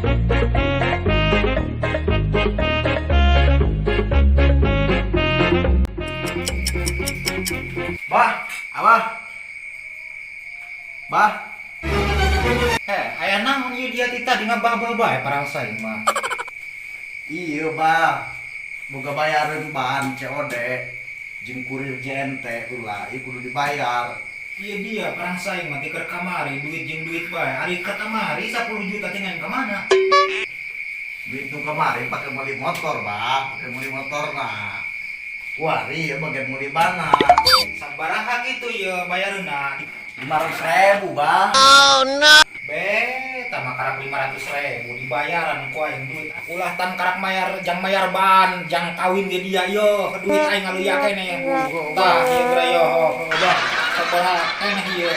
Bah, abah, bah. Ayah naon ieu dia tita dina babah bae parang saing mah. Iya, bah. Boga bayaran bahan COD. Jeung kurir JNT ulah, ieu kudu dibayar. Ieu dia parang saing mah tiker kamari duit jeung duit bae. Ari ka kamari 10 juta tinggal ka mana? Duit nu kemarin pakai beli motor, bah. Pakai beli motor nah. Wari ya bagian mau di mana? Sabaraha kitu ieu bayareuna? 500.000, bah. Be, tama karak 500.000 dibayaran ku aing duit. Ulah tan karak jang mayar ban, jang kawin ge dia yo. Duit aing ngaluya keneh. Tah ieu geura yo. Bah, sabaraha keneh ieu.